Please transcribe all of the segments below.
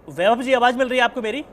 वैभव जी, आवाज मिल रही है आपको मेरी?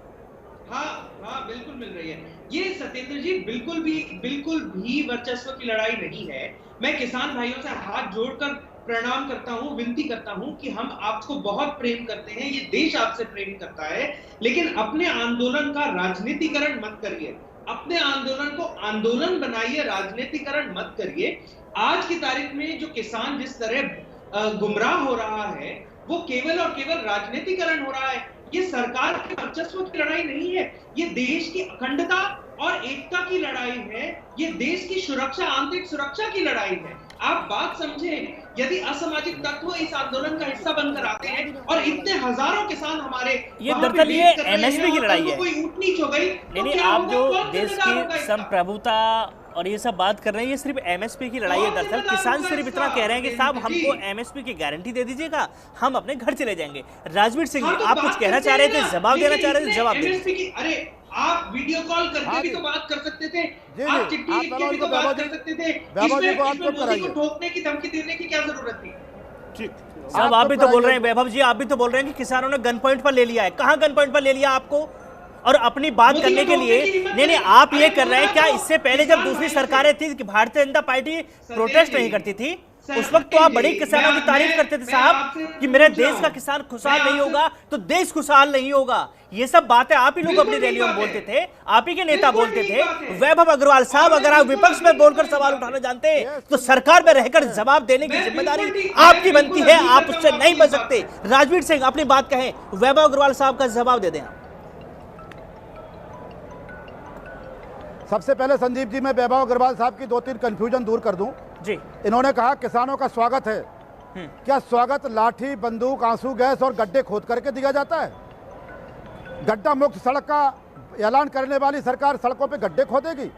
हाँ, बिल्कुल मिल रही है। ये सत्येंद्र जी बिल्कुल भी वर्चस्व की लड़ाई नहीं है। मैं किसान भाइयों से हाथ जोड़कर प्रणाम करता हूँ, विनती करता हूँ कि हम आपको बहुत प्रेम करते हैं, ये देश आपसे प्रेम करता है, लेकिन अपने आंदोलन का राजनीतिकरण मत करिए। अपने आंदोलन को आंदोलन बनाइए, राजनीतिकरण मत करिए। आज की तारीख में जो किसान जिस तरह गुमराह हो रहा है, वो केवल और केवल राजनीतिकरण हो रहा है। ये सरकार के वर्चस्व की लड़ाई नहीं है, ये देश की अखंडता और एकता की लड़ाई है, ये देश की सुरक्षा, आंतरिक सुरक्षा की लड़ाई है। आप बात समझें, यदि असामाजिक तत्व इस आंदोलन का हिस्सा बनकर आते हैं और इतने हजारों किसान हमारे ये वहां पे दरअसल ये वेट कर रहे एमएसपी हैं की और लड़ाई कल को है। कोई ऊंट नीच हो गई नहीं तो नहीं, क्या आप होगा? जो कौन देश जिम्मेदार होगा की इसका? संप्रभुता और ये सब बात कर रहे हैं, ये सिर्फ एमएसपी की लड़ाई है। दरअसल किसान सिर्फ इतना कह रहे हैं कि साहब हमको एमएसपी की गारंटी दे दीजिएगा, हम अपने घर चले जाएंगे। राजवीर सिंह जी, हाँ, तो आप कुछ बात कहना करते चाह रहे हैं थे, ना, जवाब देना लेकिन चाह रहे थे, इतने जवाब दीजिए। एमएसपी की, अरे आप वीडियो कॉल करके भी तो बात कर सकते थे, आप चिट्ठी लिख के भी तो बात कर सकते थे। इसमें मोदी को ठोकने की, धमकी देने की क्या जरूरत थी? साहब आप भी तो बोल रहे हैं, वैभव जी आप भी तो बोल रहे हैं कि किसानों ने गन पॉइंट पर ले लिया है। कहाँ गन पॉइंट पर ले लिया आपको? और अपनी बात करने के लिए नहीं, आप ये कर रहे हैं क्या? इससे पहले जब दूसरी सरकारें थी कि भारतीय जनता पार्टी प्रोटेस्ट नहीं करती थी, उस वक्त तो आप बड़ी किसानों की तारीफ करते थे साहब कि मेरे देश का किसान खुशहाल नहीं होगा तो देश खुशहाल नहीं होगा। ये सब बातें आप ही लोग अपनी रैलियों में बोलते थे, आप ही के नेता बोलते थे। वैभव अग्रवाल साहब, अगर आप विपक्ष में बोलकर सवाल उठाना जानते हैं तो सरकार में रहकर जवाब देने की जिम्मेदारी आपकी बनती है, आप उससे नहीं बच सकते। राजवीर सिंह अपनी बात कहें, वैभव अग्रवाल साहब का जवाब दे दें आप। सबसे पहले संदीप जी, मैं वैभव अग्रवाल साहब की 2-3 कंफ्यूजन दूर कर दूं जी। इन्होंने कहा किसानों का स्वागत है। क्या स्वागत लाठी, बंदूक, आंसू गैस और गड्ढे खोद करके दिया जाता है? गड्ढा मुक्त सड़क का ऐलान करने वाली सरकार सड़कों पे गड्ढे खोदेगी?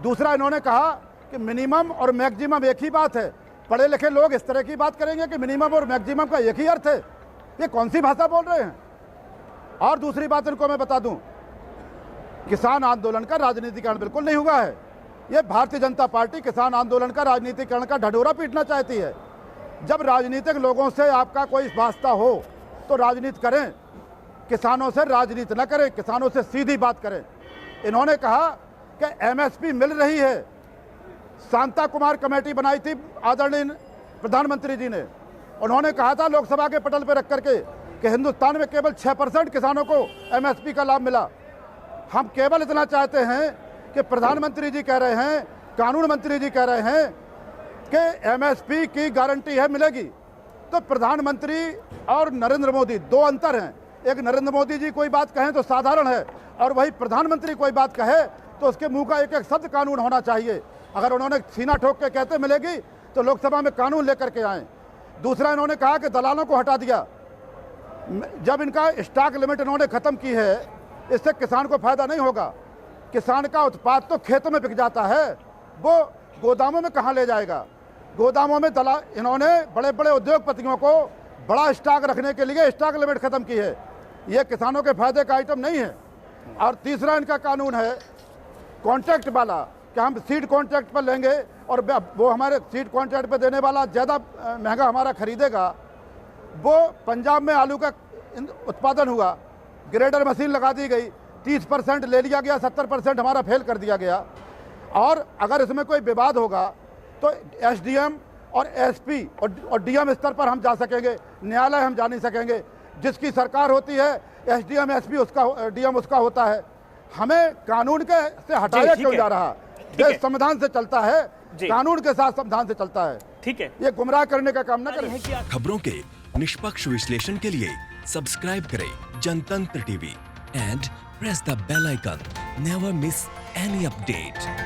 दूसरा, इन्होंने कहा कि मिनिमम और मैक्सिमम एक ही बात है। पढ़े लिखे लोग इस तरह की बात करेंगे कि मिनिमम और मैक्सिमम का एक ही अर्थ है। ये कौन सी भाषा बोल रहे हैं? और दूसरी बात इनको मैं बता दूं, किसान आंदोलन का राजनीतिकरण बिल्कुल नहीं हुआ है। ये भारतीय जनता पार्टी किसान आंदोलन का राजनीतिकरण का ढढोरा पीटना चाहती है। जब राजनीतिक लोगों से आपका कोई वास्ता हो तो राजनीति करें, किसानों से राजनीति न करें, किसानों से सीधी बात करें। इन्होंने कहा कि एमएसपी मिल रही है। शांता कुमार कमेटी बनाई थी आदरणीय प्रधानमंत्री जी ने, उन्होंने कहा था लोकसभा के पटल पर रख करके कि हिंदुस्तान में केवल 6% किसानों को एमएसपी का लाभ मिला। हम केवल इतना चाहते हैं कि प्रधानमंत्री जी कह रहे हैं, कानून मंत्री जी कह रहे हैं कि एमएसपी की गारंटी है, मिलेगी। तो प्रधानमंत्री और नरेंद्र मोदी, दो अंतर हैं। एक नरेंद्र मोदी जी कोई बात कहें तो साधारण है, और वही प्रधानमंत्री कोई बात कहे तो उसके मुंह का एक एक शब्द कानून होना चाहिए। अगर उन्होंने सीना ठोक के कहते मिलेगी तो लोकसभा में कानून लेकर के आए। दूसरा, इन्होंने कहा कि दलालों को हटा दिया। जब इनका स्टॉक लिमिट इन्होंने खत्म की है, इससे किसान को फायदा नहीं होगा। किसान का उत्पाद तो खेतों में बिक जाता है, वो गोदामों में कहाँ ले जाएगा? गोदामों में इन्होंने बड़े बड़े उद्योगपतियों को बड़ा स्टॉक रखने के लिए स्टॉक लिमिट खत्म की है। ये किसानों के फायदे का आइटम नहीं है। और तीसरा इनका कानून है कॉन्ट्रैक्ट वाला, कि हम सीड कॉन्ट्रैक्ट पर लेंगे और वो हमारे सीड कॉन्ट्रैक्ट पर देने वाला ज़्यादा महंगा हमारा खरीदेगा। वो पंजाब में आलू का उत्पादन हुआ, ग्रेडर मशीन लगा दी गई, 30% ले लिया गया, 70% हमारा फेल कर दिया गया। और अगर इसमें कोई विवाद होगा तो एसडीएम और एसपी और डीएम स्तर पर हम जा सकेंगे, न्यायालय हम जा नहीं सकेंगे। जिसकी सरकार होती है एसडीएम एसपी उसका, डीएम उसका होता है। हमें कानून के से हटाया क्यों जा रहा? देश संविधान से चलता है, कानून के साथ संविधान से चलता है। ठीक है, ये गुमराह करने का काम न करें। खबरों के निष्पक्ष विश्लेषण के लिए सब्सक्राइब करें Jantantra TV and press the bell icon. Never miss any update.